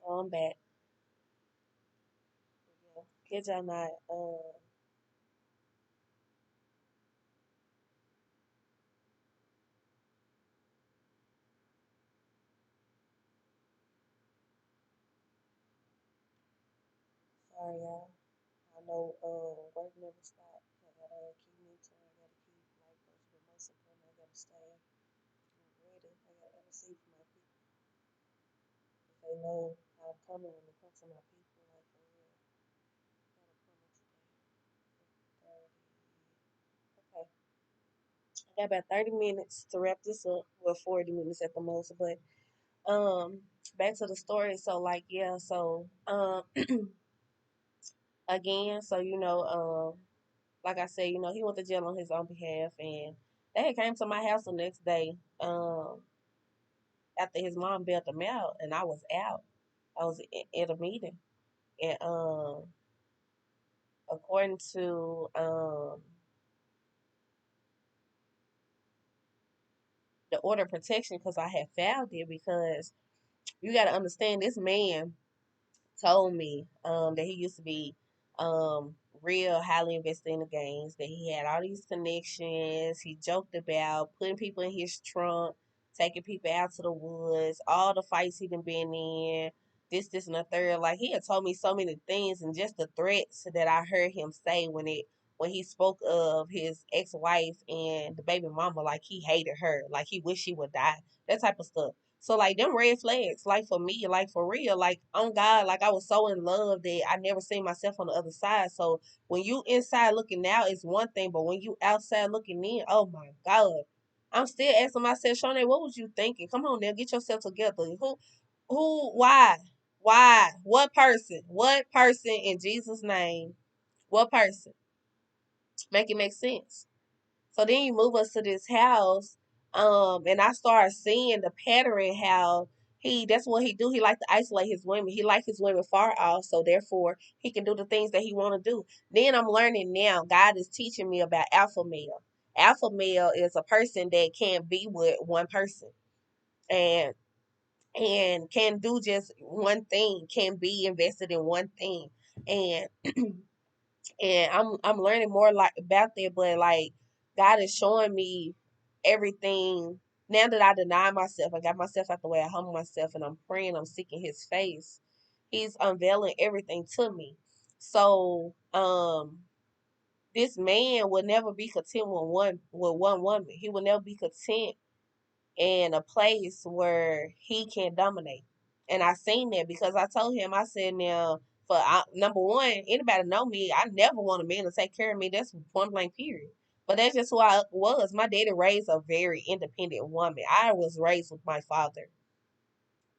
Oh, I'm back. Yeah. Good job, not. Sorry, y'all. I know work never stopped. I gotta keep mentoring. I gotta keep like those the most important. I gotta stay ready. I gotta see for my people. If they know I'm coming when it comes to my people, like for real. Gotta promise today. 30. Okay. I got about 30 minutes to wrap this up. Well, 40 minutes at the most. But back to the story. So like yeah, so again, so like I said, he went to jail on his own behalf, and they had came to my house the next day, after his mom bailed him out, and I was out. I was at a meeting, and according to the order of protection, because I had filed it, because you got to understand this man told me that he used to be real highly invested in the games, that he had all these connections. He joked about putting people in his trunk, taking people out to the woods, all the fights he done been in, this, and the third. Like he had told me so many things, and just the threats that I heard him say when he spoke of his ex wife and the baby mama, like he hated her, like he wished she would die, that type of stuff. So like them red flags, like for me, like for real, like on God, like I was so in love that I never seen myself on the other side. So when you inside looking out is one thing, but when you outside looking in, oh my God. I'm still asking myself, Shawnee, what was you thinking? Come on now, get yourself together. Why? Why? What person? What person in Jesus' name? What person? Make it make sense. So then you move us to this house, and I started seeing the pattern how that's what he do. He like to isolate his women. He like his women far off, so therefore he can do the things that he want to do. Then I'm learning now. God is teaching me about alpha male. Alpha male is a person that can't be with one person and can do just one thing, can be invested in one thing, and I'm learning more like about that, but like God is showing me everything now that I deny myself. I got myself out the way. I humble myself, and I'm praying. I'm seeking His face. He's unveiling everything to me. So, this man will never be content with one woman. He will never be content in a place where he can dominate. And I seen that because I told him, I said, now, number one, anybody know me, I never want a man to take care of me. That's point blank, period. But that's just who I was. My daddy raised a very independent woman. I was raised with my father,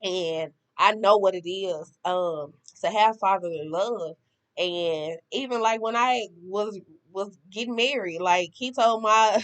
and I know what it is to have fatherly love. And even like when I was getting married, like he told my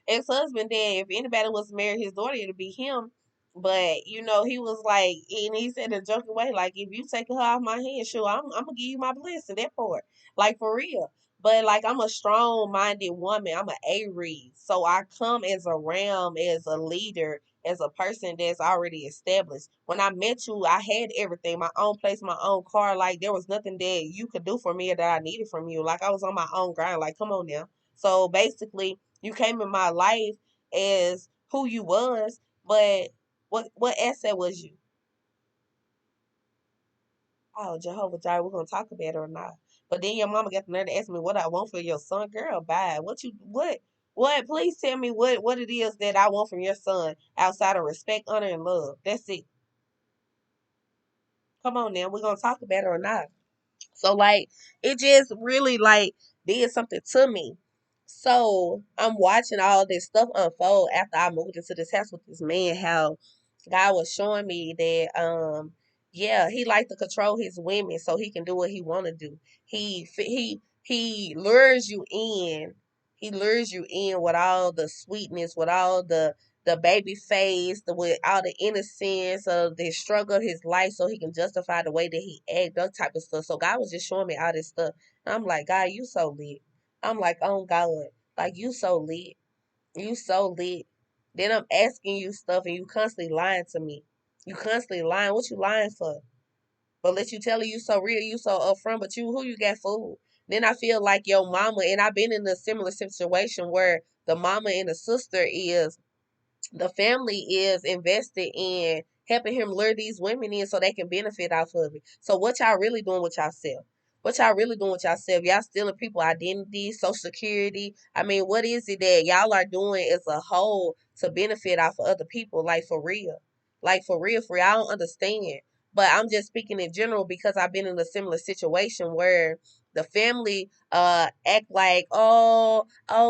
ex husband that if anybody was to marry his daughter, it'd be him. But he was like, and he said in a joking way, like if you take her off my hands, sure, I'm gonna give you my blessing. That part, like for real. But like I'm a strong minded woman. I'm an Aries, so I come as a ram, as a leader, as a person that's already established. When I met you, I had everything, my own place, my own car. Like there was nothing that you could do for me or that I needed from you. Like I was on my own grind. Like come on now. So basically, you came in my life as who you was, but what asset was you? Oh, Jehovah Jireh, we're gonna talk about it or not. But then your mama got the nerve to ask me what I want for your son. Girl, bye. What? Please tell me what it is that I want from your son outside of respect, honor, and love. That's it. Come on now, we're gonna talk about it or not. So like it just really like did something to me. So I'm watching all this stuff unfold after I moved into this house with this man, how God was showing me that yeah, he liked to control his women so he can do what he wanna do. He lures you in. He lures you in with all the sweetness, with all the baby face, with all the innocence of the struggle of his life, so he can justify the way that he act, that type of stuff. So God was just showing me all this stuff. And I'm like, God, you so lit. I'm like, oh God, like you so lit. You so lit. Then I'm asking you stuff and you constantly lying to me. You constantly lying. What you lying for? But let you tell her you so real, you so upfront, but you who you got fooled. Then I feel like your mama, and I've been in a similar situation where the mama and the sister is the family is invested in helping him lure these women in so they can benefit off of it. So what y'all really doing with yourself? What y'all really doing with yourself? Y'all stealing people identity, social security. I mean, what is it that y'all are doing as a whole to benefit off of other people? Like for real. Like for real, for real. I don't understand. But I'm just speaking in general because I've been in a similar situation where the family act like, oh,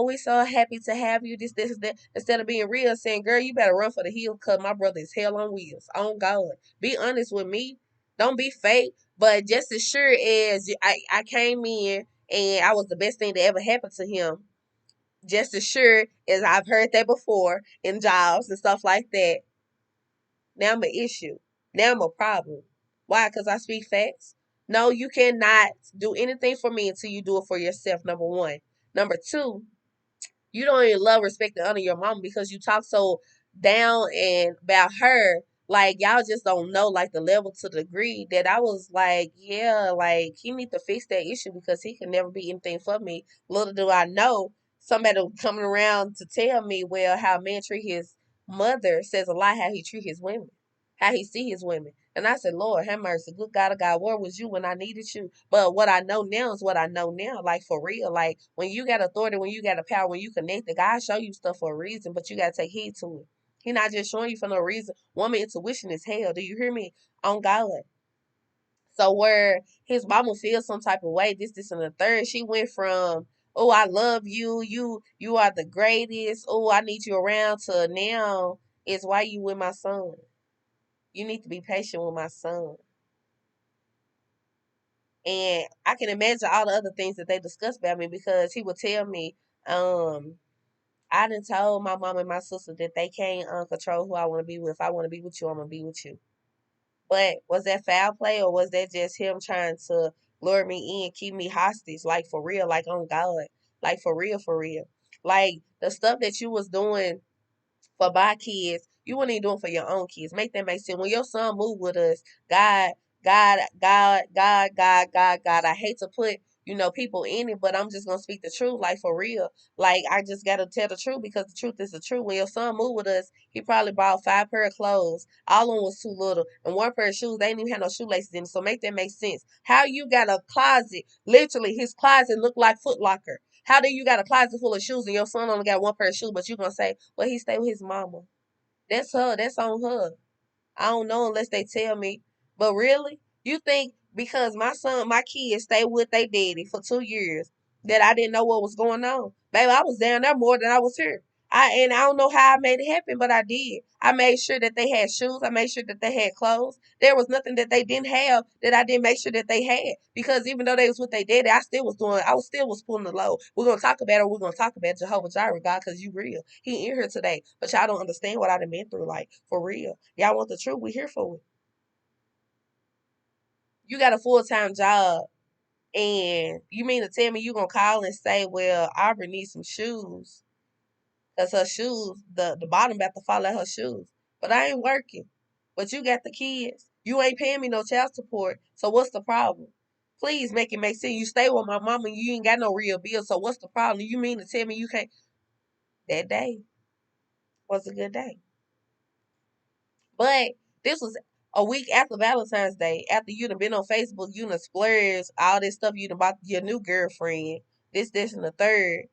we so happy to have you, this, that. Instead of being real, saying, girl, you better run for the hills because my brother is hell on wheels. On God. Be honest with me. Don't be fake. But just as sure as I came in and I was the best thing that ever happened to him, just as sure as I've heard that before in jobs and stuff like that, now I'm an issue. Now I'm a problem. Why? Because I speak facts. No, you cannot do anything for me until you do it for yourself, number one. Number two, you don't even love, respect, and honor your mama because you talk so down and about her. Like y'all just don't know like the level to the degree that I was like, yeah, like he need to fix that issue because he can never be anything for me. Little do I know somebody coming around to tell me, well, how a man treat his mother says a lot how he treat his women, how he see his women. And I said, Lord, have mercy. Good God of God, where was you when I needed you? But what I know now is what I know now. Like for real. Like when you got authority, when you got a power, when you connected, God show you stuff for a reason, but you gotta take heed to it. He not just showing you for no reason. Woman intuition is hell. Do you hear me? On God. So where his mama feels some type of way, this, and the third, she went from, oh, I love you, you are the greatest, oh, I need you around, to now is why you with my son. You need to be patient with my son. And I can imagine all the other things that they discussed about me because he would tell me, um, I done told my mom and my sister that they can't control who I want to be with. If I want to be with you, I'm gonna be with you. But was that foul play or was that just him trying to lure me in, keep me hostage, like for real, like on God, like for real, for real, like the stuff that you was doing for my kids, you wouldn't even do it for your own kids. Make that make sense. When your son moved with us, God, God. I hate to put, people in it, but I'm just gonna speak the truth, like for real. Like I just gotta tell the truth because the truth is the truth. When your son moved with us, he probably bought 5 pair of clothes. All of them was too little, and 1 pair of shoes, they didn't even have no shoelaces in it. So make that make sense. How you got a closet? Literally, his closet looked like Foot Locker. How do you got a closet full of shoes and your son only got 1 pair of shoes, but you gonna say, well, he stay with his mama? That's her. That's on her. I don't know unless they tell me. But really, you think because my kids stay with their daddy for 2 years that I didn't know what was going on? Baby, I was down there more than I was here. I don't know how I made it happen, but I did. I made sure that they had shoes. I made sure that they had clothes. There was nothing that they didn't have that I didn't make sure that they had. Because even though they was with their daddy, I was still was pulling the load. We're gonna talk about it. We're gonna talk about Jehovah Jireh, God, because you real. He in here today, but y'all don't understand what I done been through. Like for real, y'all want the truth? We here for it. You got a full-time job, and you mean to tell me you gonna call and say, well, Aubrey needs some shoes because her shoes, the bottom about to fall out her shoes. But I ain't working. But you got the kids. You ain't paying me no child support. So what's the problem? Please make it make sense. You stay with my mama and you ain't got no real bill. So what's the problem? You mean to tell me you can't? That day was a good day. But this was a week after Valentine's Day. After you done been on Facebook, you done splurged all this stuff you done bought your new girlfriend. This, and the third.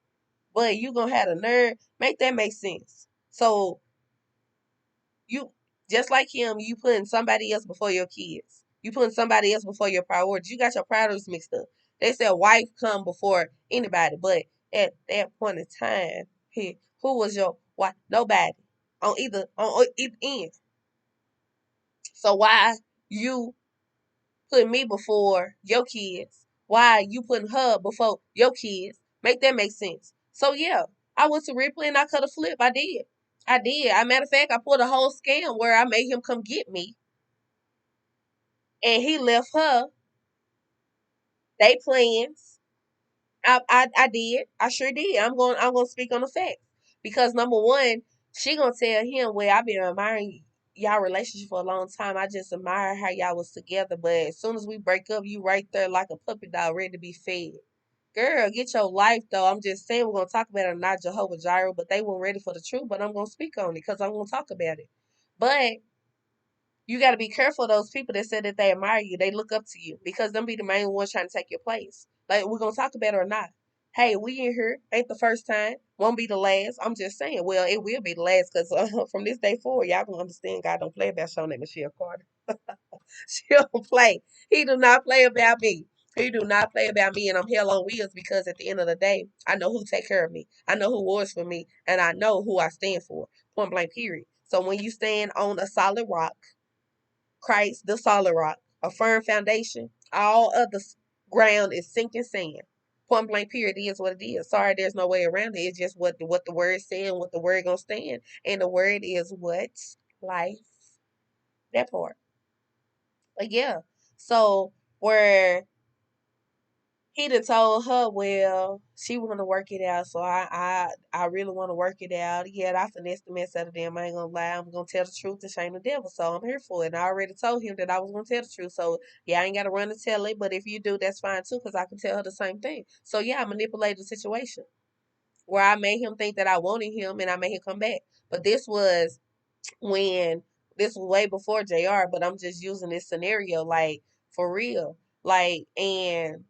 But you gonna have the nerve. Make that make sense. So you just like him, you putting somebody else before your kids. You putting somebody else before your priorities. You got your priorities mixed up. They said wife come before anybody, but at that point in time, who was your wife? Nobody on either end. So why you putting me before your kids? Why you putting her before your kids? Make that make sense. So yeah, I went to Ripley and I cut a flip. I did. I did. As a matter of fact, I pulled a whole scam where I made him come get me, and he left her. They plans. I did. I sure did. I'm going to speak on the facts because number one, she gonna tell him, well, I've been admiring y'all relationship for a long time. I just admire how y'all was together. But as soon as we break up, you right there like a puppy dog ready to be fed. Girl, get your life though. I'm just saying we're gonna talk about it, not Jehovah Jireh, but they weren't ready for the truth. But I'm gonna speak on it because I'm gonna talk about it. But you got to be careful of those people that said that they admire you, they look up to you, because them be the main ones trying to take your place. Like, we're gonna talk about it or not. Hey, we in here, ain't the first time, won't be the last. I'm just saying, well, it will be the last, because from this day forward, y'all gonna understand God don't play about Shawn Michelle Carter. She don't play. He do not play about me. He do not play about me, and I'm hell on wheels because at the end of the day, I know who take care of me. I know who wars for me, and I know who I stand for. Point blank, period. So when you stand on a solid rock, Christ, the solid rock, a firm foundation, all other ground is sinking sand. Point blank, period. It is what it is. Sorry, there's no way around it. It's just what the word said and what the word gonna stand. And the word is what? Life. That part. But yeah. So where he done told her, well, she want to work it out, so I really want to work it out. Yeah, I finessed the mess out of them. I ain't gonna lie. I'm gonna tell the truth to shame the devil, so I'm here for it. And I already told him that I was gonna tell the truth, so yeah, I ain't gotta run and tell it. But if you do, that's fine too, because I can tell her the same thing. So yeah, I manipulated the situation where I made him think that I wanted him, and I made him come back. But when this was way before JR, but I'm just using this scenario like for real. Like, and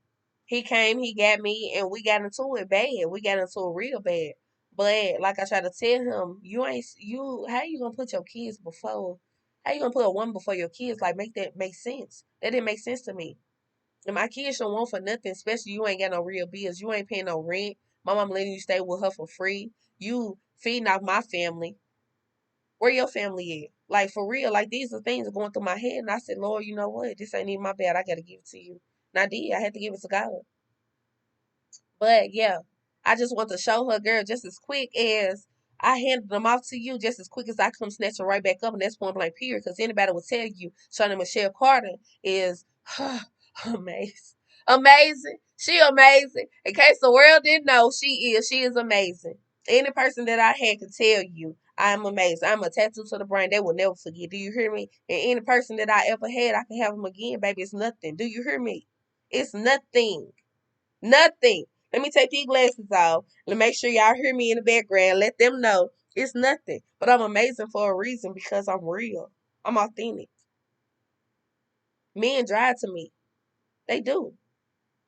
he came, he got me, and we got into it bad. We got into it real bad. But like I tried to tell him, how you gonna put your kids before, how you gonna put a woman before your kids? Like, make that make sense. That didn't make sense to me. And my kids don't want for nothing, especially you ain't got no real bills. You ain't paying no rent. My mom letting you stay with her for free. You feeding off my family. Where your family at? Like, for real, like, these are things that going through my head. And I said, Lord, you know what? This ain't even my bad. I got to give it to you. And I did. I had to give it to God. But yeah, I just want to show her, girl, just as quick as I handed them off to you, just as quick as I come snatching right back up. And that's point blank, period. Because anybody will tell you, Shawnee Michelle Carter is amazing. Amazing. She amazing. In case the world didn't know, she is. She is amazing. Any person that I had could tell you I'm amazing. I'm a tattoo to the brain. They will never forget. Do you hear me? And any person that I ever had, I can have them again, baby. It's nothing. Do you hear me? It's nothing. Nothing. Let me take these glasses off. Let me make sure y'all hear me in the background. Let them know it's nothing. But I'm amazing for a reason because I'm real. I'm authentic. Men drive to me. They do.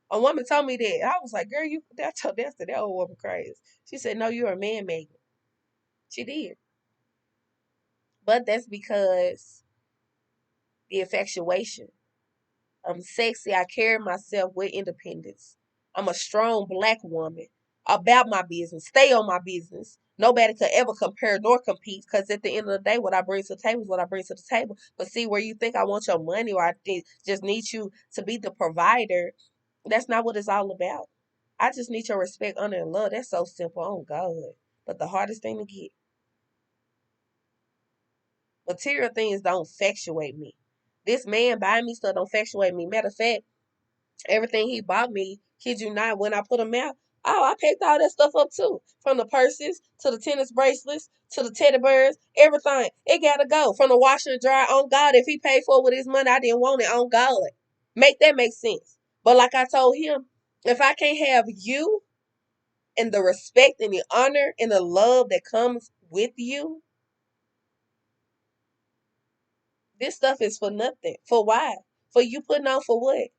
A woman told me that. I was like, girl, that old woman crazy. She said, no, you're a man, Megan. She did. But that's because the infatuation. I'm sexy. I carry myself with independence. I'm a strong black woman about my business. Stay on my business. Nobody could ever compare nor compete because at the end of the day, what I bring to the table is what I bring to the table. But see, where you think I want your money or I think just need you to be the provider, that's not what it's all about. I just need your respect, honor, and love. That's so simple. Oh, God. But the hardest thing to get, material things don't fluctuate me. This man buying me stuff don't fluctuate me. Matter of fact, everything he bought me, kid you not, when I put them out, oh, I picked all that stuff up too. From the purses to the tennis bracelets to the teddy bears, everything. It gotta go. From the washer and dryer, on God. If he paid for it with his money, I didn't want it, on God. Make that make sense. But like I told him, if I can't have you and the respect and the honor and the love that comes with you, this stuff is for nothing. For why? For you putting on for what?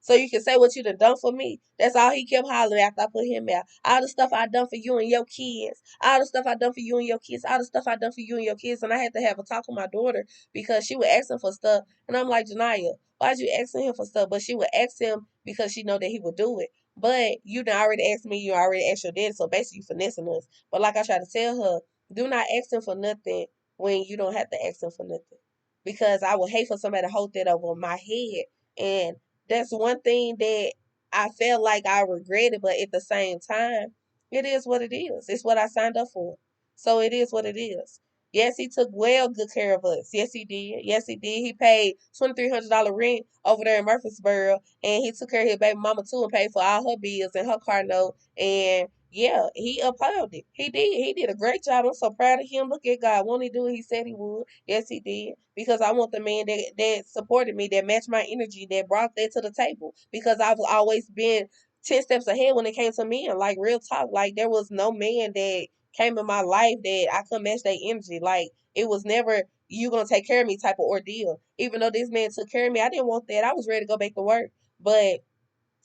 So you can say what you done for me. That's all he kept hollering after I put him out. All the stuff I done for you and your kids. All the stuff I done for you and your kids. All the stuff I done for you and your kids. And I had to have a talk with my daughter because she was asking for stuff. And I'm like, Janaya, why'd you asking him for stuff? But she would ask him because she know that he would do it. But you done already asked me. You already asked your daddy. So basically you finessing us. But like I try to tell her, do not ask him for nothing when you don't have to ask him for nothing. Because I would hate for somebody to hold that over my head. And that's one thing that I felt like I regretted, but at the same time, it is what it is. It's what I signed up for. So it is what it is. Yes, he took well good care of us. Yes, he did. Yes, he did. He paid $2,300 rent over there in Murfreesboro, and he took care of his baby mama too and paid for all her bills and her car note. And Yeah, he upheld it. He did. He did a great job. I'm so proud of him. Look at God. Won't he do what he said he would? Yes, he did. Because I want the man that supported me, that matched my energy, that brought that to the table. Because I've always been 10 steps ahead when it came to men. Like, real talk. Like, there was no man that came in my life that I could match their energy. Like, it was never, you gonna take care of me type of ordeal. Even though this man took care of me, I didn't want that. I was ready to go back to work. But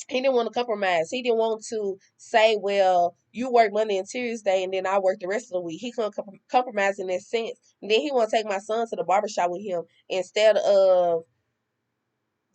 he didn't want to compromise. He didn't want to say, well, you work Monday and Tuesday and then I work the rest of the week. He couldn't compromise in that sense. And then he want to take my son to the barbershop with him instead of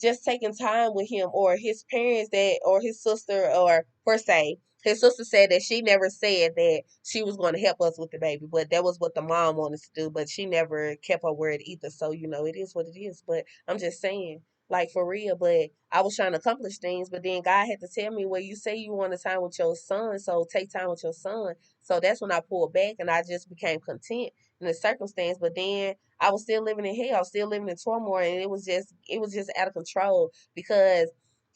just taking time with him, or his parents, that, or his sister, or per se his sister said that she never said that she was going to help us with the baby, but that was what the mom wanted to do, but she never kept her word either. So it is what it is. But I'm just saying, like, for real. But I was trying to accomplish things, but then God had to tell me, well, you say you want to time with your son, so take time with your son. So that's when I pulled back and I just became content in the circumstance. But then I was still living in hell. I was still living in turmoil, and it was just out of control because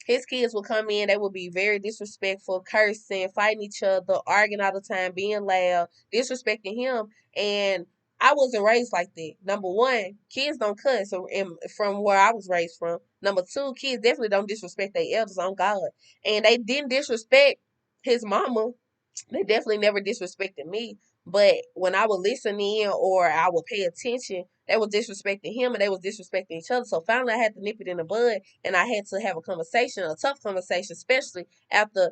his kids would come in. They would be very disrespectful, cursing, fighting each other, arguing all the time, being loud, disrespecting him. And I wasn't raised like that. Number one, kids don't cuss from where I was raised from. Number two, kids definitely don't disrespect their elders on God. And they didn't disrespect his mama. They definitely never disrespected me. But when I would listen in or I would pay attention, they was disrespecting him and they was disrespecting each other. So finally I had to nip it in the bud and I had to have a conversation, a tough conversation, especially after,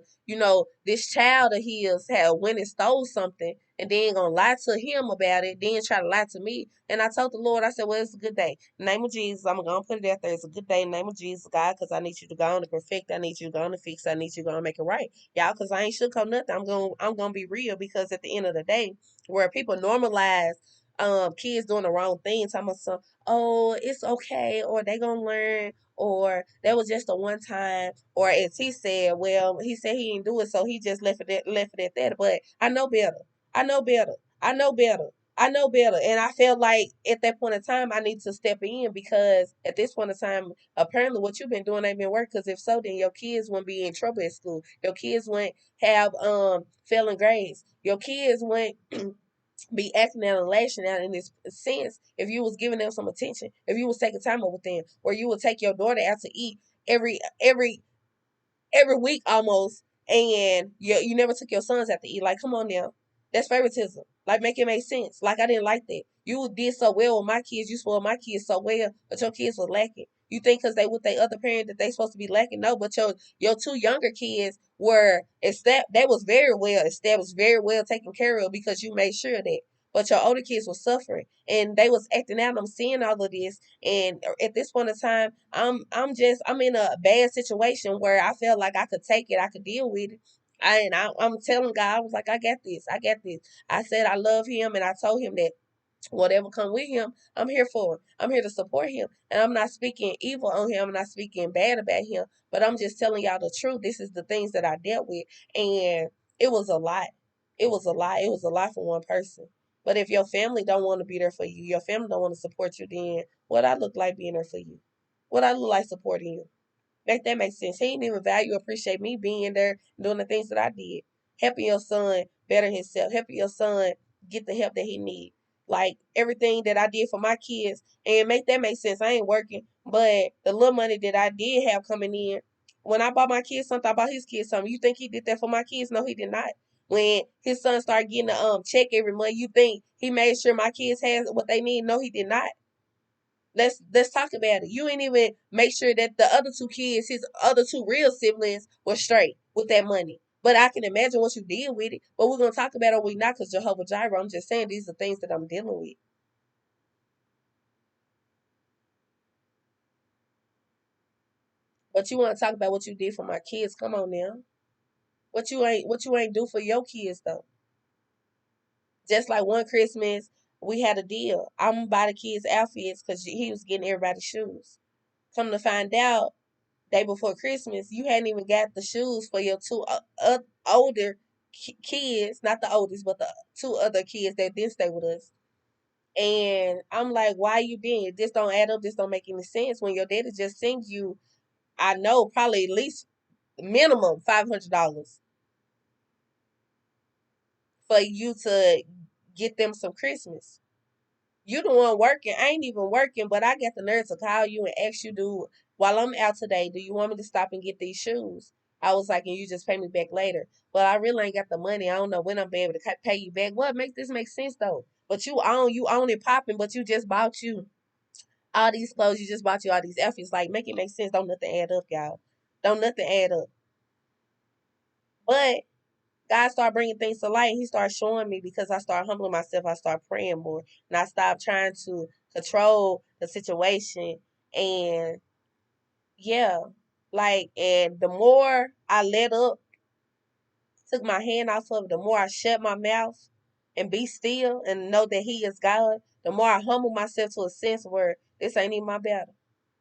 this child of his had went and stole something and then gonna lie to him about it, then try to lie to me. And I told the Lord, I said, well, it's a good day. In the name of Jesus, I'm gonna put it out there. It's a good day in the name of Jesus, God, because I need you to go on and perfect. I need you to go on and fix. I need you to go on and make it right, y'all, because I ain't shook up nothing. I'm gonna be real, because at the end of the day, where people normalize kids doing the wrong thing, talking about some, oh, it's okay, or they gonna learn, or that was just a one time, or as he said, well, he said he didn't do it, so he just left it at that. But I know better. I know better. I know better. I know better. And I felt like at that point in time I need to step in, because at this point in time, apparently what you've been doing ain't been working. Because if so, then your kids wouldn't be in trouble at school. Your kids wouldn't have failing grades. Your kids wouldn't be acting out and lashing out in this sense if you was giving them some attention. If you was taking time up with them, or you would take your daughter out to eat every week almost, and you never took your sons out to eat. Like, come on now, that's favoritism. Like, make it make sense. Like, I didn't like that. You did so well with my kids. You spoiled my kids so well, but your kids were lacking. You think because they with their other parent that they supposed to be lacking? No, but your two younger kids were they was very well established, very well taken care of, because you made sure of that. But your older kids were suffering and they was acting out. I'm seeing all of this, and at this point in time, I'm in a bad situation where I felt like I could take it, I could deal with it. I'm telling God, I was like, I got this, I got this. I said I love him, and I told him that whatever come with him, I'm here for him. I'm here to support him. And I'm not speaking evil on him. I'm not speaking bad about him. But I'm just telling y'all the truth. This is the things that I dealt with. And it was a lot. It was a lot. It was a lot for one person. But if your family don't want to be there for you, your family don't want to support you, then what I look like being there for you? What I look like supporting you? Make that make sense. He didn't even value, appreciate me being there, doing the things that I did. Helping your son better himself, helping your son get the help that he need. Like, everything that I did for my kids, and make that make sense. I ain't working, but the little money that I did have coming in, when I bought my kids something, I bought his kids something. You think he did that for my kids? No, he did not. When his son started getting a check every month, you think he made sure my kids had what they need? No, he did not. Let's talk about it. You ain't even make sure that the other two kids, his other two real siblings, were straight with that money. But I can imagine what you did with it. But we're gonna talk about it, or we not, because Jehovah Jireh. I'm just saying these are things that I'm dealing with. But you want to talk about what you did for my kids? Come on now. What you ain't do for your kids though? Just like one Christmas, we had a deal. I'm gonna buy the kids outfits because he was getting everybody shoes. Come to find out, day before Christmas, you hadn't even got the shoes for your two older kids, not the oldest, but the two other kids that didn't stay with us. And I'm like, why you did? This don't add up. This don't make any sense. When your daddy just sent you, I know, probably at least minimum $500. for you to get them some Christmas. You the one working. I ain't even working, but I got the nerve to call you and ask you, do while I'm out today, do you want me to stop and get these shoes? I was like, and you just pay me back later. But I really ain't got the money. I don't know when I'm be able to pay you back. What makes this make sense though? But you own it popping, but you just bought you all these clothes. You just bought you all these outfits. Like, make it make sense. Don't nothing add up, y'all. Don't nothing add up. But God started bringing things to light. He started showing me because I started humbling myself. I started praying more, and I stopped trying to control the situation. And yeah, like, and the more I let up, took my hand off of it, the more I shut my mouth and be still and know that He is God. The more I humble myself to a sense where this ain't even my battle.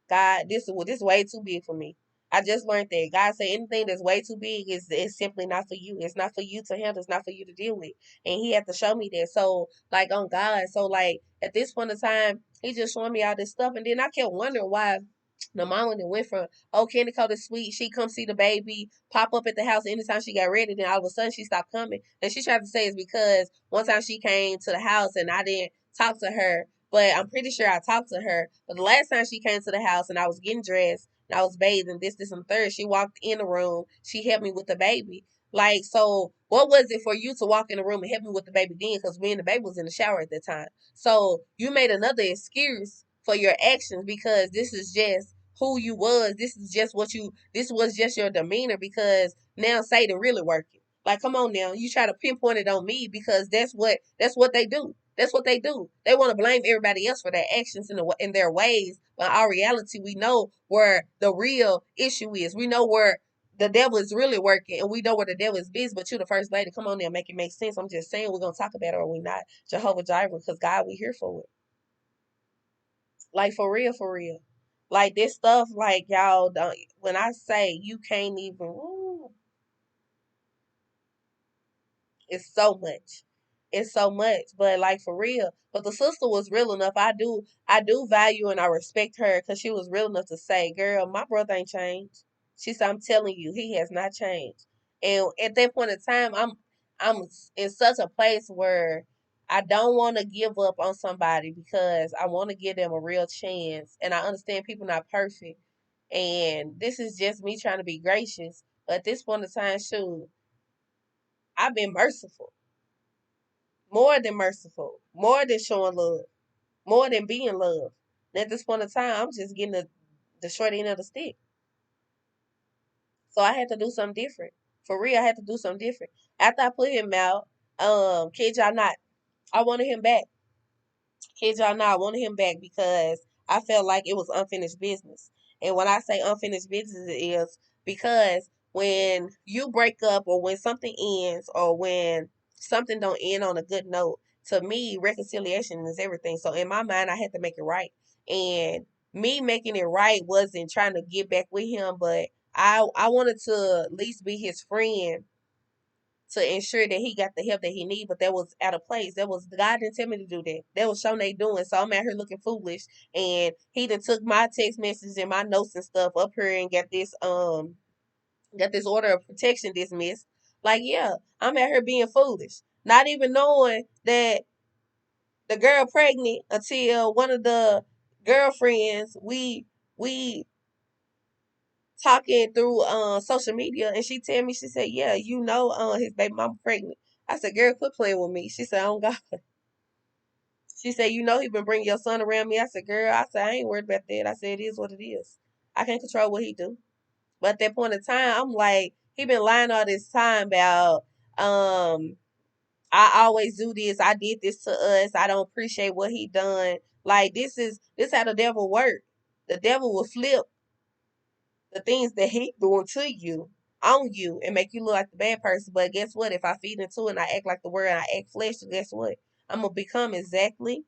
God, this is way too big for me. I just learned that God said anything that's way too big is simply not for you. It's not for you to handle. It's not for you to deal with. And He had to show me that. So like on God. So like at this point in time, He just showing me all this stuff, and then I kept wondering why the mama that went from, oh, Candy Coat is sweet, she come see the baby, pop up at the house anytime she got ready, then all of a sudden she stopped coming. And she tried to say it's because one time she came to the house and I didn't talk to her, but I'm pretty sure I talked to her. But the last time she came to the house and I was getting dressed and I was bathing, this, and third, she walked in the room, she helped me with the baby. Like, so what was it for you to walk in the room and help me with the baby then? Because me and the baby was in the shower at that time. So you made another excuse for your actions because this is just who you was. This is just this was just your demeanor because now Satan really working. Like, come on now. You try to pinpoint it on me because that's what they do. That's what they do. They want to blame everybody else for their actions in their ways. But in our reality, we know where the real issue is. We know where the devil is really working, and we know where the devil is busy. But you, the first lady, come on now, make it make sense. I'm just saying we're gonna talk about it or we not. Jehovah Jireh, because God, we here for it. Like for real, for real. Like this stuff, like y'all don't. When I say you can't even, ooh, it's so much. It's so much. But like for real. But the sister was real enough. I do value and I respect her because she was real enough to say, girl, my brother ain't changed. She said, I'm telling you, he has not changed. And at that point in time, I'm in such a place where I don't want to give up on somebody because I want to give them a real chance. And I understand people not perfect. And this is just me trying to be gracious. But at this point in time, shoot, I've been merciful, more than merciful, more than showing love, more than being loved. And at this point in time, I'm just getting the short end of the stick. So I had to do something different. For real, I had to do something different. After I put him out, kid y'all not, I wanted him back. Kid y'all not, I wanted him back because I felt like it was unfinished business. And when I say unfinished business, it is because when you break up or when something ends or when something don't end on a good note, to me, reconciliation is everything. So in my mind, I had to make it right. And me making it right wasn't trying to get back with him, but I wanted to at least be his friend to ensure that he got the help that he need, but that was out of place. That was God didn't tell me to do that. That was Shonay doing. So I'm out here looking foolish. And he done took my text messages and my notes and stuff up here and got this order of protection dismissed. Like, yeah, I'm out here being foolish. Not even knowing that the girl pregnant until one of the girlfriends we talking through social media and she tell me, she said, yeah, his baby mama pregnant. I said, girl, quit playing with me. She said, oh God. She said, he been bringing your son around me. I said, girl, I ain't worried about that. I said, it is what it is. I can't control what he do. But at that point in time, I'm like, he been lying all this time about um I always do this. I did this to us. I don't appreciate what he done. Like this how the devil work. The devil will flip the things that he doing to you on you and make you look like the bad person. But guess what? If I feed into it and I act like the word and I act flesh, guess what? I'm gonna become exactly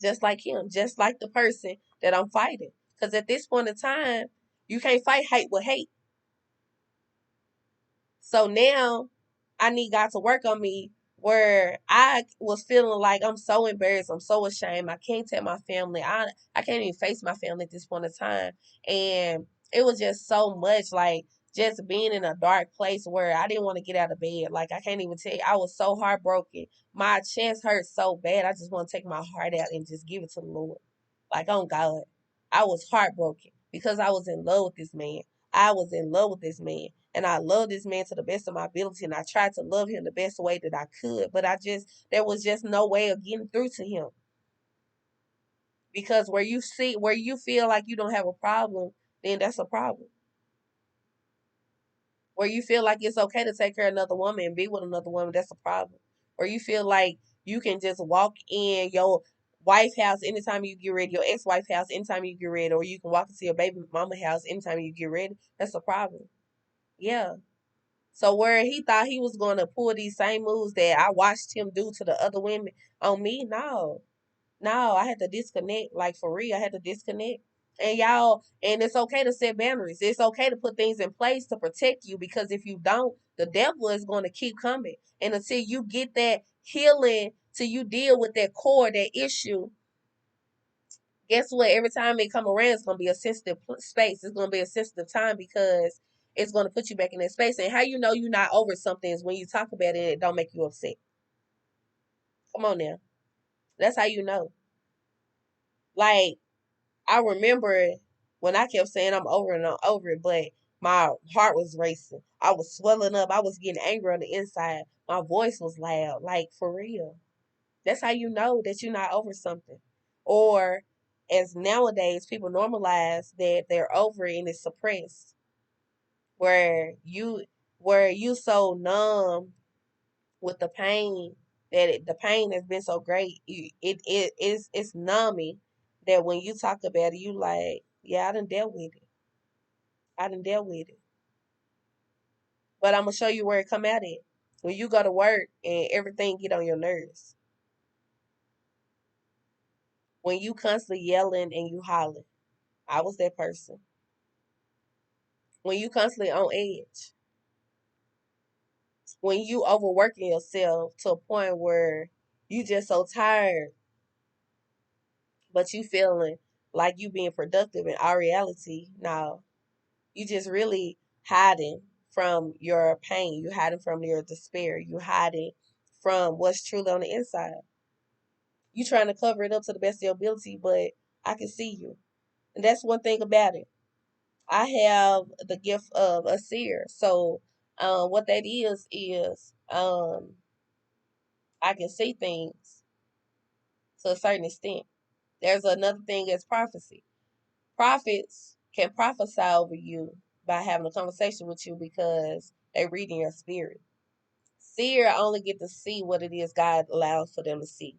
just like him, just like the person that I'm fighting. Because at this point in time, you can't fight hate with hate. So now I need God to work on me where I was feeling like I'm so embarrassed, I'm so ashamed. I can't tell my family. I can't even face my family at this point in time. And it was just so much like just being in a dark place where I didn't want to get out of bed. Like, I can't even tell you, I was so heartbroken. My chest hurt so bad. I just want to take my heart out and just give it to the Lord. Like, on God. I was heartbroken because I was in love with this man. I was in love with this man. And I love this man to the best of my ability. And I tried to love him the best way that I could. But there was just no way of getting through to him. Because where you feel like you don't have a problem, then that's a problem. Where you feel like it's okay to take care of another woman and be with another woman, that's a problem. Where you feel like you can just walk in your wife house anytime you get ready, your ex-wife house anytime you get ready, or you can walk into your baby mama house anytime you get ready, that's a problem. Yeah. So where he thought he was going to pull these same moves that I watched him do to the other women on me, no. No, I had to disconnect. Like, for real, I had to disconnect. And y'all, and it's okay to set boundaries. It's okay to put things in place to protect you, because if you don't, the devil is going to keep coming. And until you get that healing, till you deal with that core, that issue, guess what? Every time it come around, it's going to be a sensitive space. It's going to be a sensitive time, because it's going to put you back in that space. And how you know you're not over something is when you talk about it, it don't make you upset. Come on now. That's how you know. Like, I remember when I kept saying I'm over and I'm over it, but my heart was racing. I was swelling up. I was getting angry on the inside. My voice was loud. Like, for real. That's how you know that you're not over something. Or, as nowadays people normalize that they're over it and it's suppressed. Where you so numb with the pain that the pain has been so great, it's numbing, that when you talk about it, you like, yeah, I done dealt with it. I done dealt with it. But I'm gonna show you where it come out at. When you go to work and everything get on your nerves. When you constantly yelling and you hollering. I was that person. When you constantly on edge. When you overworking yourself to a point where you just so tired, but you feeling like you being productive, in our reality, now you just really hiding from your pain. You hiding from your despair. You hiding from what's truly on the inside. You trying to cover it up to the best of your ability, but I can see you. And that's one thing about it. I have the gift of a seer. So what that is I can see things to a certain extent. There's another thing as prophecy. Prophets can prophesy over you by having a conversation with you because they read in your spirit. Seer only get to see what it is God allows for them to see.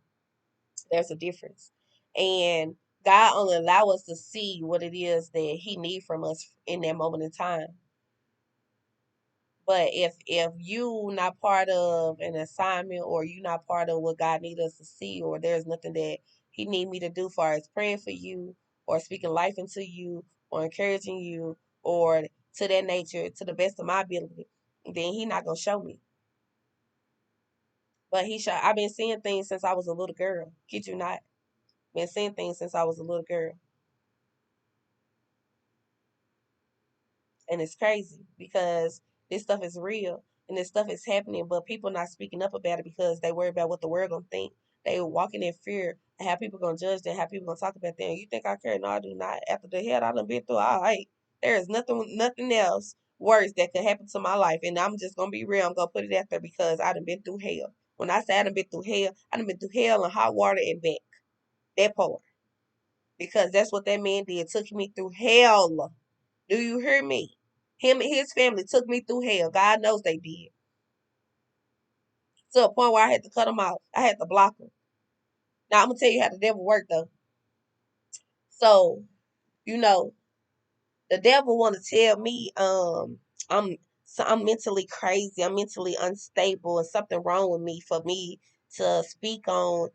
There's a difference. And God only allow us to see what it is that He need from us in that moment in time. But if you not part of an assignment, or you not part of what God need us to see, or there's nothing that He need me to do far as praying for you, or speaking life into you, or encouraging you, or to that nature, to the best of my ability, then He not gonna show me. But I've been seeing things since I was a little girl. Kid you not. Been seeing things since I was a little girl. And it's crazy because this stuff is real and this stuff is happening, but people not speaking up about it because they worry about what the world gonna think. They walking in fear and how people gonna judge them, how people gonna talk about them. You think I care? No, I do not. After the hell I done been through, all right. There is nothing else worse that could happen to my life. And I'm just gonna be real. I'm gonna put it out there because I done been through hell. When I say I done been through hell, I done been through hell and hot water and back. That part. Because that's what that man did. Took me through hell. Do you hear me? Him and his family took me through hell. God knows they did. To a point where I had to cut them off. I had to block them. Now I'm gonna tell you how the devil worked though. So, you know, the devil want to tell me I'm I'm mentally crazy, I'm mentally unstable, and something wrong with me for me to speak on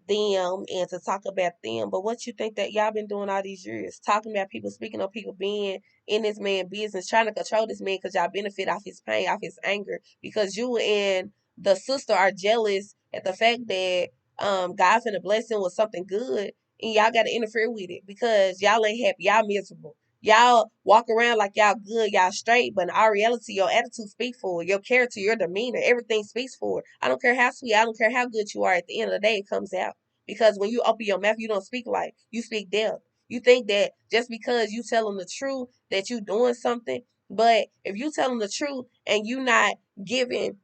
them and to talk about them. But what you think that y'all been doing all these years, talking about people, speaking on people, being in this man business, trying to control this man because y'all benefit off his pain, off his anger, because you and the sister are jealous at the fact that God finna bless him with something good, and y'all got to interfere with it because y'all ain't happy, y'all miserable. Y'all walk around like y'all good, y'all straight, but in our reality, your attitude speaks for it. Your character, your demeanor, everything speaks for it. I don't care how sweet, I don't care how good you are. At the end of the day, it comes out because when you open your mouth, you don't speak life. You speak death. You think that just because you telling the truth that you doing something, but if you telling the truth and you not giving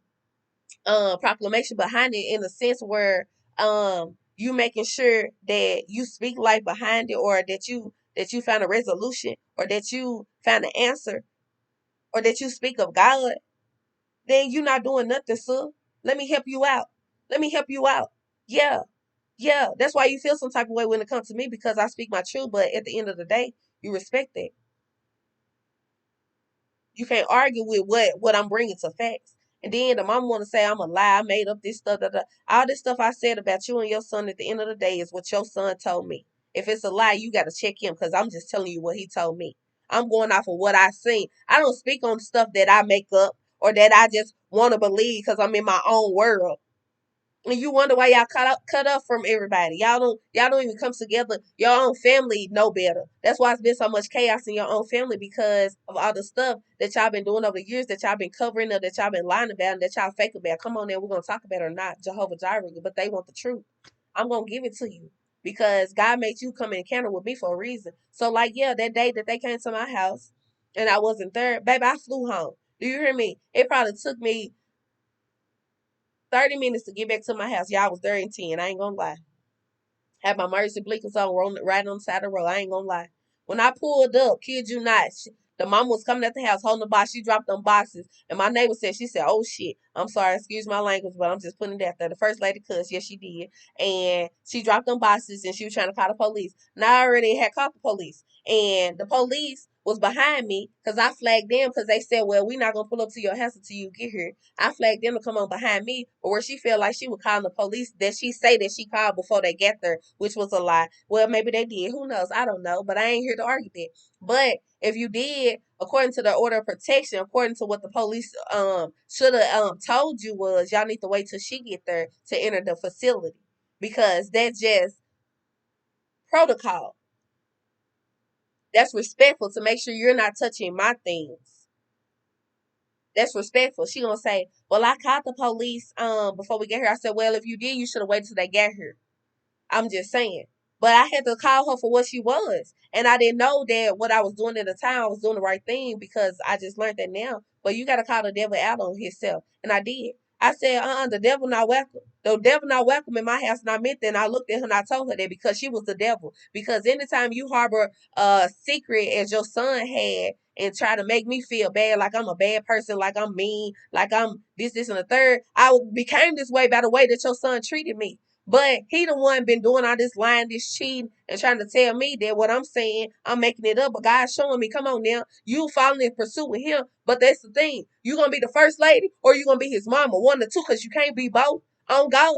proclamation behind it in a sense where you making sure that you speak life behind it, or that you found a resolution, or that you found an answer, or that you speak of God, then you not doing nothing, sir. Let me help you out. Let me help you out. Yeah. Yeah. That's why you feel some type of way when it comes to me, because I speak my truth, but at the end of the day, you respect that. You can't argue with what I'm bringing to facts. And then the mom want to say I'm a lie. I made up this stuff. Da, da. All this stuff I said about you and your son at the end of the day is what your son told me. If it's a lie, you got to check him, because I'm just telling you what he told me. I'm going off of what I seen. I don't speak on stuff that I make up or that I just want to believe because I'm in my own world. And you wonder why y'all cut up from everybody. Y'all don't even come together. Your own family know better. That's why it's been so much chaos in your own family, because of all the stuff that y'all been doing over the years, that y'all been covering up, that y'all been lying about, and that y'all fake about. Come on now, we're gonna talk about it or not, Jehovah Jireh, but they want the truth. I'm gonna give it to you because God made you come and encounter with me for a reason. So like, yeah, that day that they came to my house and I wasn't there, baby, I flew home. Do you hear me? It probably took me 30 minutes to get back to my house. Y'all was there in 10. I ain't gonna lie. Had my emergency blinkers on, right on the side of the road. I ain't gonna lie. When I pulled up, kid you not, the mom was coming at the house holding the box. She dropped them boxes. And my neighbor said, she said, oh shit. I'm sorry, excuse my language, but I'm just putting it out there. The first lady cussed. Yes, she did. And she dropped them boxes and she was trying to call the police. Now I already had called the police. And the police was behind me because I flagged them because they said, well, we're not going to pull up to your house until you get here. I flagged them to come on behind me, but where she felt like she was calling the police, that she say that she called before they get there, which was a lie. Well, maybe they did. Who knows? I don't know. But I ain't here to argue that. But if you did, according to the order of protection, according to what the police should have told you, was y'all need to wait till she get there to enter the facility, because that's just protocol. That's respectful to make sure you're not touching my things. That's respectful. She gonna say, well, I called the police before we get here. I said, well, if you did, you should have waited till they got here. I'm just saying. But I had to call her for what she was. And I didn't know that what I was doing at the time, I was doing the right thing, because I just learned that now. But you got to call the devil out on himself. And I did. I said, the devil not welcome. The devil not welcome in my house. And I meant that. And I looked at her and I told her that, because she was the devil. Because anytime you harbor a secret as your son had and try to make me feel bad, like I'm a bad person, like I'm mean, like I'm this, and the third, I became this way by the way that your son treated me. But he the one been doing all this lying, this cheating, and trying to tell me that what I'm saying, I'm making it up. But God's showing me, come on now, you following in pursuit with him. But that's the thing. You gonna be the first lady, or you gonna be his mama, one or two, because you can't be both on God.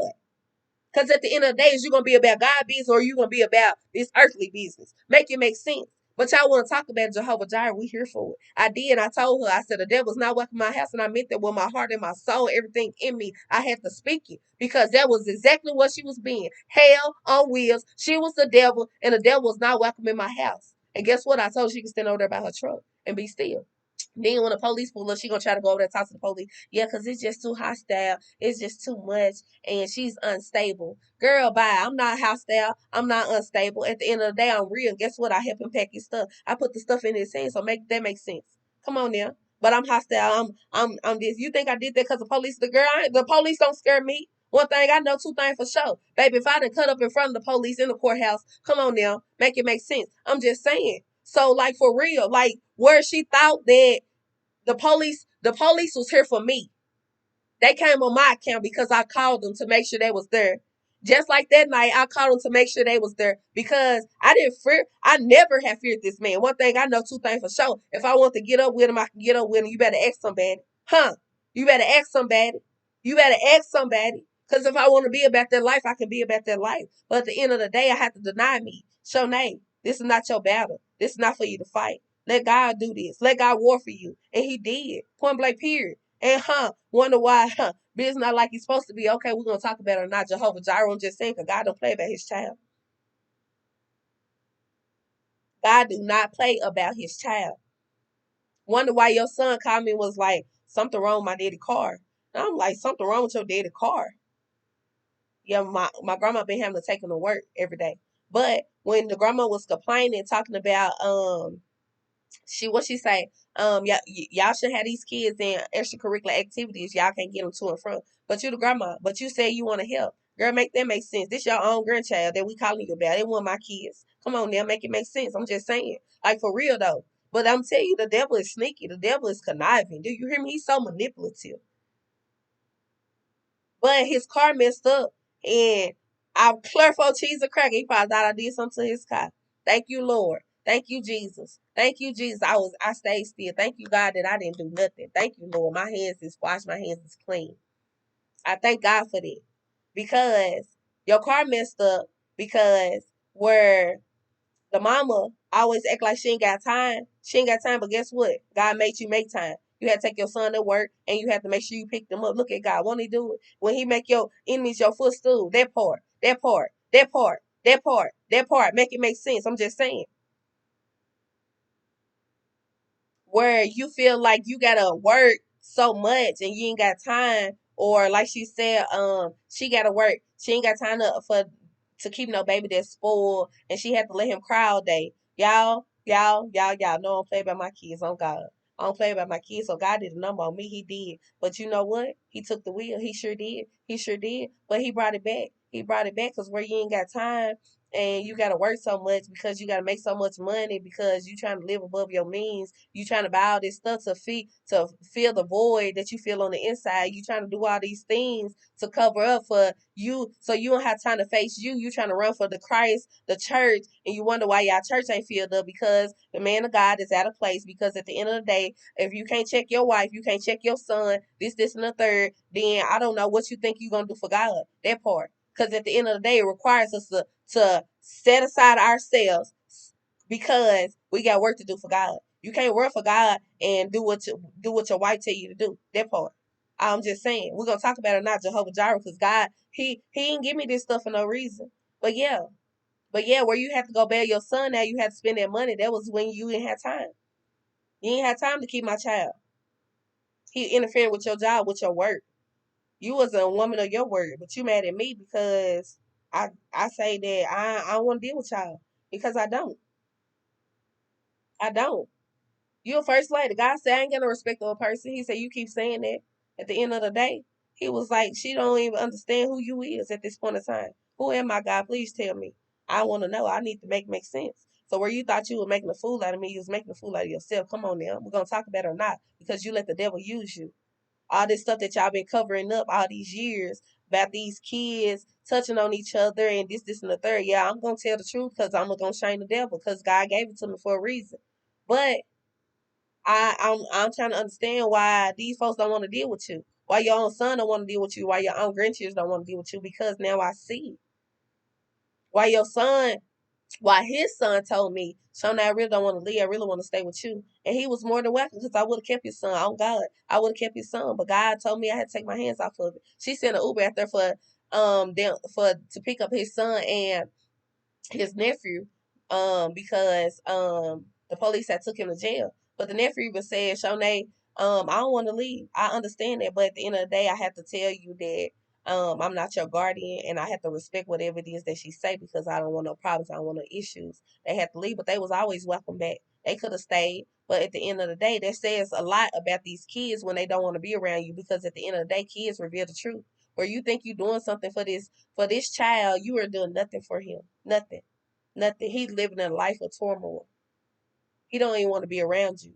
Because at the end of the day, is you going to be about God business, or you going to be about this earthly business? Make it make sense. But y'all want to talk about Jehovah Jireh. We here for it. I did. I told her, I said, the devil's not welcome in my house. And I meant that with my heart and my soul, everything in me, I had to speak it. Because that was exactly what she was being. Hell on wheels. She was the devil, and the devil was not welcome in my house. And guess what? I told her she can stand over there by her truck and be still. Then when the police pull up, she gonna try to go over there and talk to the police. Yeah, because it's just too hostile. It's just too much. And she's unstable. Girl, bye. I'm not hostile. I'm not unstable. At the end of the day, I'm real. Guess what? I help him pack his stuff. I put the stuff in his hand, so make that makes sense. Come on now. But I'm hostile. I'm this. You think I did that because the police? The police don't scare me. One thing I know, two things for sure. Baby, if I done cut up in front of the police in the courthouse, come on now, make it make sense. I'm just saying. So, like, for real, like, where she thought that the police was here for me. They came on my account because I called them to make sure they was there. Just like that night, I called them to make sure they was there, because I didn't fear. I never have feared this man. One thing I know, two things for sure. If I want to get up with him, I can get up with him. You better ask somebody. Huh? You better ask somebody. You better ask somebody. Because if I want to be about that life, I can be about that life. But at the end of the day, I have to deny me. Show name. This is not your battle. This is not for you to fight. Let God do this. Let God war for you. And he did. Point blank, period. And wonder why, business not like it's supposed to be. Okay, we're gonna talk about it or not. Jehovah Jireh, I'm just saying, because God don't play about his child. God do not play about his child. Wonder why your son called me and was like, something wrong with my daddy car. And I'm like, something wrong with your daddy car. Yeah, my grandma been having to take him to work every day. But when the grandma was complaining, talking about what she say, y'all should have these kids in extracurricular activities. Y'all can't get them to and from. But you the grandma. But you say you want to help. Girl, make that make sense. This your own grandchild that we calling you about. It wasn't my kids. Come on now, make it make sense. I'm just saying. Like for real though. But I'm telling you, the devil is sneaky. The devil is conniving. Do you hear me? He's so manipulative. But his car messed up, and I clear for cheese and cracker. He probably thought I did something to his car. Thank you, Lord. Thank you, Jesus. Thank you, Jesus. I stayed still. Thank you, God, that I didn't do nothing. Thank you, Lord. My hands is washed. My hands is clean. I thank God for that. Because your car messed up because where the mama always act like she ain't got time. She ain't got time, but guess what? God made you make time. You had to take your son to work, and you have to make sure you pick them up. Look at God. Won't he do it? When he make your enemies your footstool, that part, that part, that part, that part, that part, make it make sense. I'm just saying. Where you feel like you gotta work so much and you ain't got time, or like she said, she gotta work. She ain't got time to keep no baby that's spoiled, and she had to let him cry all day. Y'all know I don't play about my kids. On God, I don't play about my kids. So God did a number on me. He did, but you know what? He took the wheel. He sure did. He sure did. But he brought it back. He brought it back because where you ain't got time and you got to work so much because you got to make so much money because you trying to live above your means. You trying to buy all this stuff to fill the void that you feel on the inside. You trying to do all these things to cover up for you, so you don't have time to face you. You trying to run for the Christ, the church, and you wonder why y'all church ain't filled up because the man of God is out of place. Because at the end of the day, if you can't check your wife, you can't check your son, this, and the third, then I don't know what you think you're gonna do for God. That part. Because at the end of the day, it requires us to set aside ourselves because we got work to do for God. You can't work for God and do what your wife tell you to do. That part. I'm just saying. We're gonna talk about it not Jehovah Jireh because God he ain't give me this stuff for no reason. But yeah. But yeah, where you have to go bail your son now, you have to spend that money. That was when you didn't have time. You ain't have time to keep my child. He interfering with your job, with your work. You was a woman of your word, but you mad at me because I say that I don't want to deal with y'all because I don't. I don't. You a first lady. God said I ain't gonna respect a person. He said you keep saying that. At the end of the day, he was like, she don't even understand who you is at this point in time. Who am I, God? Please tell me. I want to know. I need to make sense. So where you thought you were making a fool out of me, you was making a fool out of yourself. Come on now. We're gonna talk about it or not because you let the devil use you. All this stuff that y'all been covering up all these years about these kids touching on each other and this, and the third. Yeah, I'm gonna tell the truth because I'm gonna shame the devil because God gave it to me for a reason. But I'm trying to understand why these folks don't want to deal with you. Why your own son don't want to deal with you. Why your own grandkids don't want to deal with you. Because now I see why your son, why his son told me, Shona, I really don't want to leave. I really want to stay with you. And he was more than welcome because I would have kept his son. On God, I would have kept his son. But God told me I had to take my hands off of it. She sent an Uber out there for them for to pick up his son and his nephew, because the police had took him to jail. But the nephew even said, Shanae, I don't want to leave. I understand that, but at the end of the day, I have to tell you that I'm not your guardian, and I have to respect whatever it is that she say because I don't want no problems. I don't want no issues. They had to leave, but they was always welcome back. They could have stayed, but at the end of the day, that says a lot about these kids when they don't want to be around you because at the end of the day, kids reveal the truth. Where you think you doing something for this child, you are doing nothing for him. Nothing. Nothing. He's living a life of turmoil. He don't even want to be around you.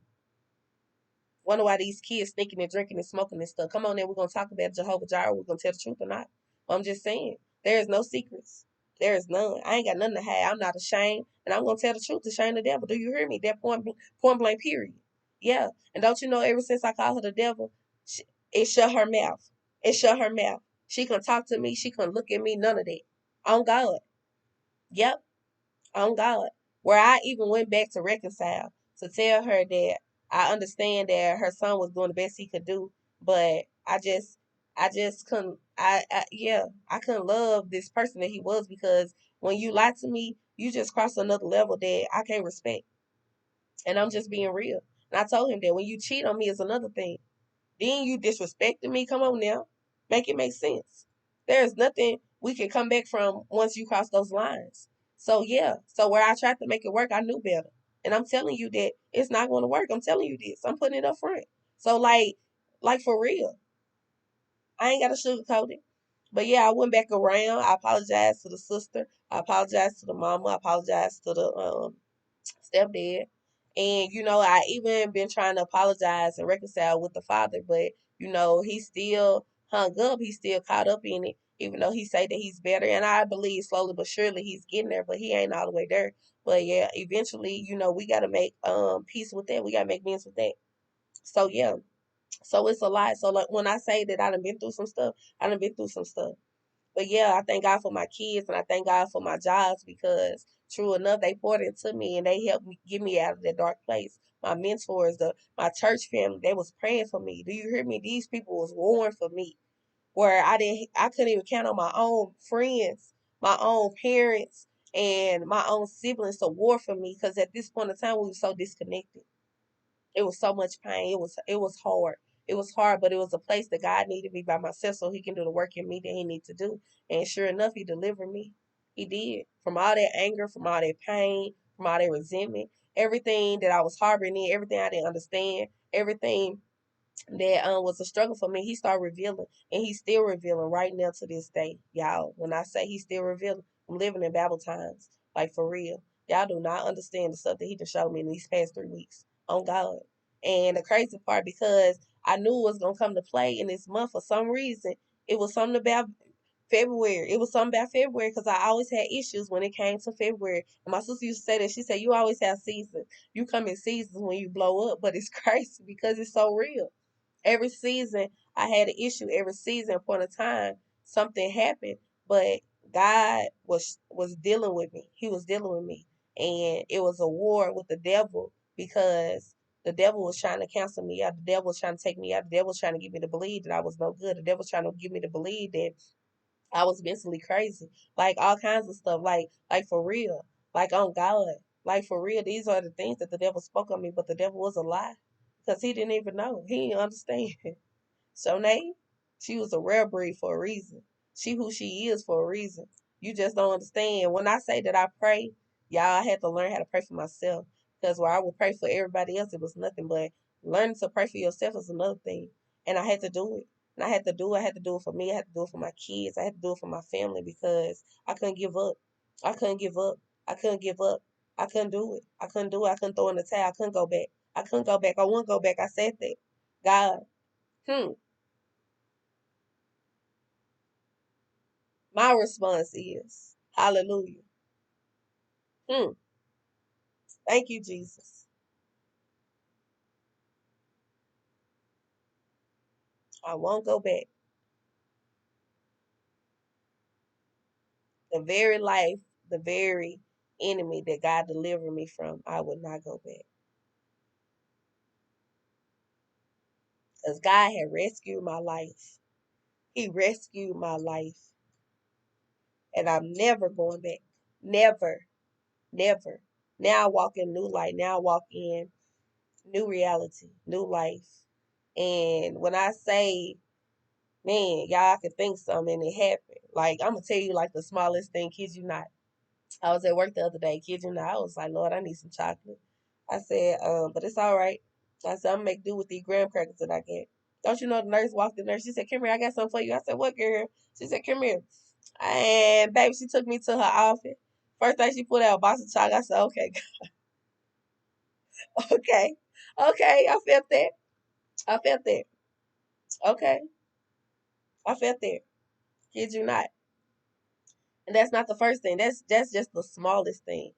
Wonder why these kids thinking and drinking and smoking and stuff. Come on then, we're gonna talk about Jehovah Jireh. We're gonna tell the truth or not. I'm just saying, there is no secrets. There is none. I ain't got nothing to hide. I'm not ashamed, and I'm gonna tell the truth to shame the devil. Do you hear me? That point blank period. Yeah. And don't you know? Ever since I called her the devil, it shut her mouth. It shut her mouth. She can talk to me. She can look at me. None of that. On God. Yep. On God, where I even went back to reconcile to tell her that I understand that her son was doing the best he could do, but I just couldn't, yeah, I couldn't love this person that he was because when you lie to me, You just crossed another level that I can't respect. And I'm just being real. And I told him that when you cheat on me is another thing. Then you disrespecting me. Come on now. Make it make sense. There's nothing we can come back from once you cross those lines. So yeah. So where I tried to make it work, I knew better. And I'm telling you that it's not going to work. I'm telling you this. I'm putting it up front. So like for real. I ain't got to sugarcoat it. But yeah, I went back around. I apologized to the sister. I apologized to the mama. I apologized to the stepdad. And, I even been trying to apologize and reconcile with the father, but, he still hung up. He still caught up in it, even though he say that he's better. And I believe slowly but surely he's getting there, but he ain't all the way there. But yeah, eventually, we got to make peace with that. We got to make amends with that. So yeah. So it's a lot. So like when I say that I done been through some stuff, I done been through some stuff. But yeah, I thank God for my kids and I thank God for my jobs because true enough, they poured into me and they helped me get me out of that dark place. My mentors, my church family, they was praying for me. Do you hear me? These people was warring for me. Where I couldn't even count on my own friends, my own parents, and my own siblings to war for me because at this point in time we were so disconnected. It was so much pain. It was hard. It was hard, but it was a place that God needed me by myself so he can do the work in me that he needs to do. And sure enough, he delivered me. He did. From all that anger, from all that pain, from all that resentment, everything that I was harboring in, everything I didn't understand, everything that was a struggle for me, he started revealing. And he's still revealing right now to this day. Y'all, when I say he's still revealing, I'm living in Bible times. Like for real. Y'all do not understand the stuff that he just showed me in these past 3 weeks. On God. And the crazy part, because I knew it was gonna come to play in this month for some reason. It was something about February. It was something about February because I always had issues when it came to February. And my sister used to say that. She said, "You always have seasons. You come in seasons when you blow up." But it's crazy because it's so real. Every season I had an issue. Every season, point of time, something happened. But God was dealing with me. He was dealing with me, and it was a war with the devil because the devil was trying to cancel me out. The devil was trying to take me out. The devil was trying to get me to believe that I was no good. The devil was trying to get me to believe that I was mentally crazy. Like all kinds of stuff. Like for real. Like on God. Like for real. These are the things that the devil spoke on me, but the devil was a lie. Because he didn't even know. He didn't understand. Shonay, she was a rare breed for a reason. She who she is for a reason. You just don't understand. When I say that I pray, y'all, I had to learn how to pray for myself. Because where I would pray for everybody else, it was nothing. But learning to pray for yourself is another thing. And I had to do it. And I had to do it. I had to do it for me. I had to do it for my kids. I had to do it for my family because I couldn't give up. I couldn't give up. I couldn't give up. I couldn't do it. I couldn't do it. I couldn't throw in the towel. I couldn't go back. I couldn't go back. I wouldn't go back. I said that. God, hmm, my response is hallelujah. Hmm. Thank you, Jesus. I won't go back. The very life, the very enemy that God delivered me from, I would not go back. Because God had rescued my life. He rescued my life. And I'm never going back. Never. Never. Now I walk in new light. Now I walk in new reality, new life. And when I say, man, y'all can think something and it happened. Like, I'm going to tell you, like, the smallest thing, kids you not. I was at work the other day, kids you not. I was like, Lord, I need some chocolate. I said, but it's all right. I said, I'm going to make do with these graham crackers that I get. Don't you know the nurse walked in there? She said, come here, I got something for you. I said, what, girl? She said, come here. And, baby, she took me to her office. First thing she put out a box of chocolate. I said, okay, okay, okay. I felt that. I felt that. Okay, I felt that. Kids you not. And that's not the first thing. That's just the smallest thing.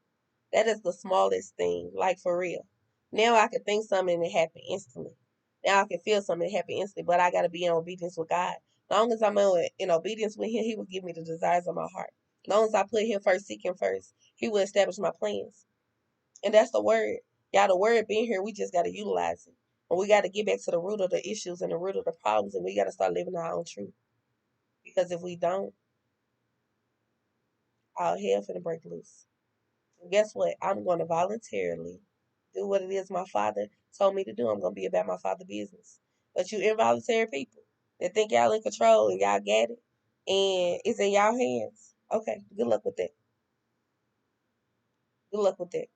That is the smallest thing, like for real. Now I can think something and it happen instantly. Now I can feel something and it happen instantly, but I gotta be in obedience with God. As long as I'm in obedience with Him, He will give me the desires of my heart. As long as I put Him first, seek Him first, He will establish my plans. And that's the word. Y'all, the word being here, we just gotta utilize it. And we gotta get back to the root of the issues and the root of the problems, and we gotta start living our own truth. Because if we don't, all hell finna break loose. Guess what? I'm going to voluntarily do what it is my father told me to do. I'm going to be about my father's business. But you involuntary people that think y'all in control and y'all get it and it's in y'all hands. Okay, good luck with that. Good luck with that.